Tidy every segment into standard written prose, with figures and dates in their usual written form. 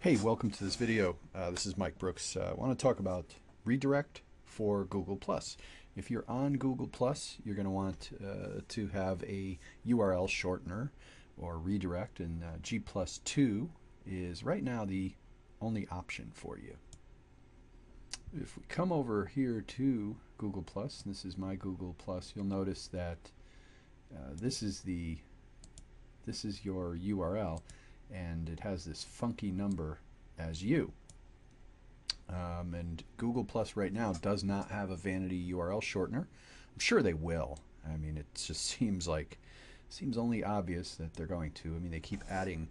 Hey, welcome to this video. This is Mike Brooks. I want to talk about redirect for Google+. If you're on Google+, you're going to want to have a URL shortener or redirect, and G+2 is right now the only option for you. If we come over here to Google+, this is my Google+, you'll notice that this is your URL, and it has this funky number as you. And Google Plus right now does not have a Vanity URL shortener. I'm sure they will. I mean, it just seems only obvious that they're going to. I mean, they keep adding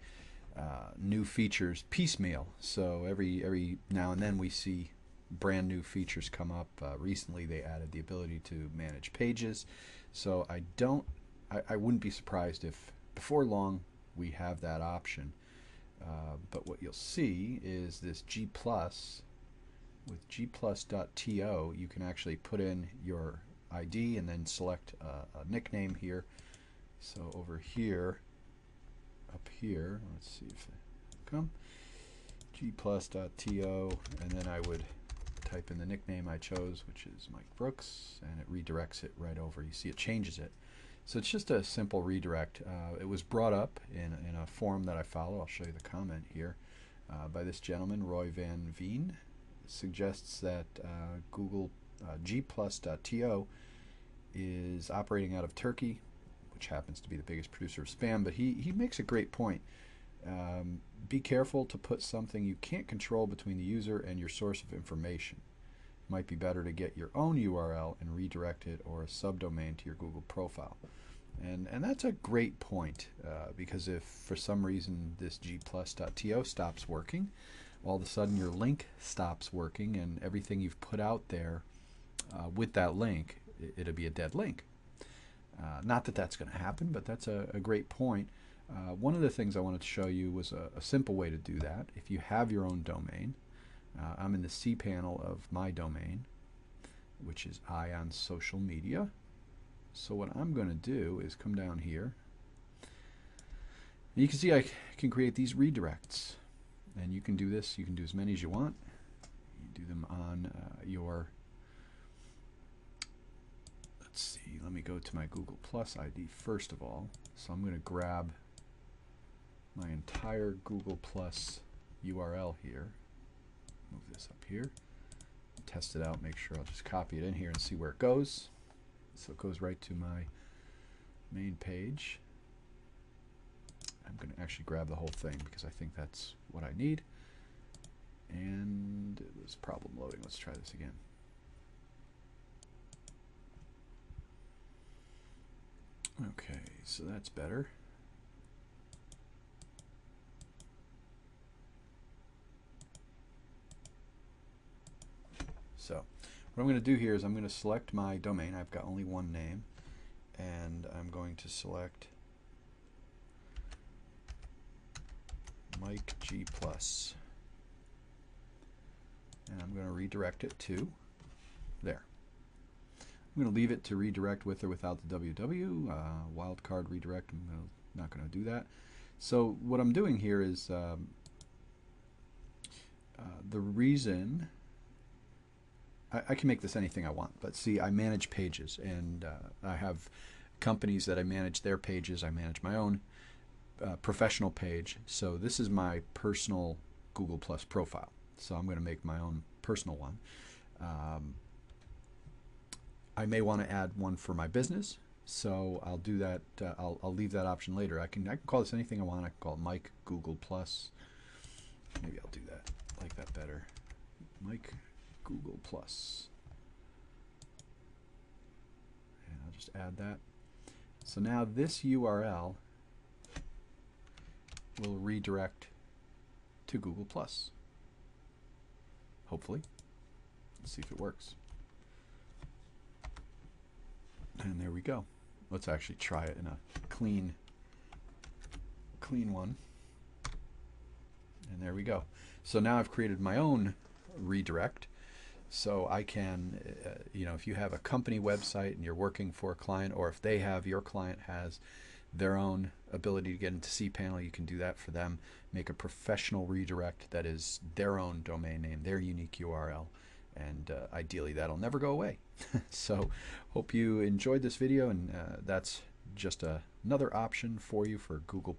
new features piecemeal. So every now and then we see brand new features come up. Recently, they added the ability to manage pages. So I wouldn't be surprised if before long we have that option. But what you'll see is this G+, with G+.to, you can actually put in your ID and then select a nickname here. So over here, up here, let's see if they come, G+.to, and then I would type in the nickname I chose, which is Mike Brooks, and it redirects it right over. You see it changes it. So it's just a simple redirect. It was brought up in a forum that I follow. I'll show you the comment here by this gentleman, Roy Van Veen. It suggests that Google G+.to is operating out of Turkey, which happens to be the biggest producer of spam. But he makes a great point. Be careful to put something you can't control between the user and your source of information. It might be better to get your own URL and redirect it, or a subdomain to your Google profile. And that's a great point, because if for some reason this G+.to stops working, all of a sudden your link stops working, and everything you've put out there with that link, it'll be a dead link. Not that that's going to happen, but that's a great point. One of the things I wanted to show you was a simple way to do that. If you have your own domain, I'm in the C panel of my domain, which is I on social media. So what I'm going to do is come down here. And you can see I can create these redirects. And you can do this. You can do as many as you want. You do them on your... Let's see. Let me go to my Google Plus ID first of all. So I'm going to grab my entire Google Plus URL here. Move this up here. Test it out. Make sure I'll just copy it in here and see where it goes. So it goes right to my main page. I'm going to actually grab the whole thing because I think that's what I need. And it was problem loading. Let's try this again. Okay, so that's better. So what I'm going to do here is I'm going to select my domain. I've got only one name, and I'm going to select Mike G+, and I'm going to redirect it to there. I'm going to leave it to redirect with or without the www. Wildcard redirect, not going to do that. So what I'm doing here is the reason I can make this anything I want, but see, I manage pages, and I have companies that I manage their pages. I manage my own professional page. So this is my personal Google Plus profile. So I'm going to make my own personal one. I may want to add one for my business, so I'll do that. I'll leave that option later. I can call this anything I want. I can call it Mike Google Plus. Maybe I'll do that. I like that better. Mike Google Plus. And I'll just add that. So now this URL will redirect to Google Plus. Hopefully. Let's see if it works. And there we go. Let's actually try it in a clean one. And there we go. So now I've created my own redirect. So I can, if you have a company website and you're working for a client, or if your client has their own ability to get into cPanel, you can do that for them. Make a professional redirect that is their own domain name, their unique URL, and ideally that'll never go away. So hope you enjoyed this video, and that's just another option for you for Google+.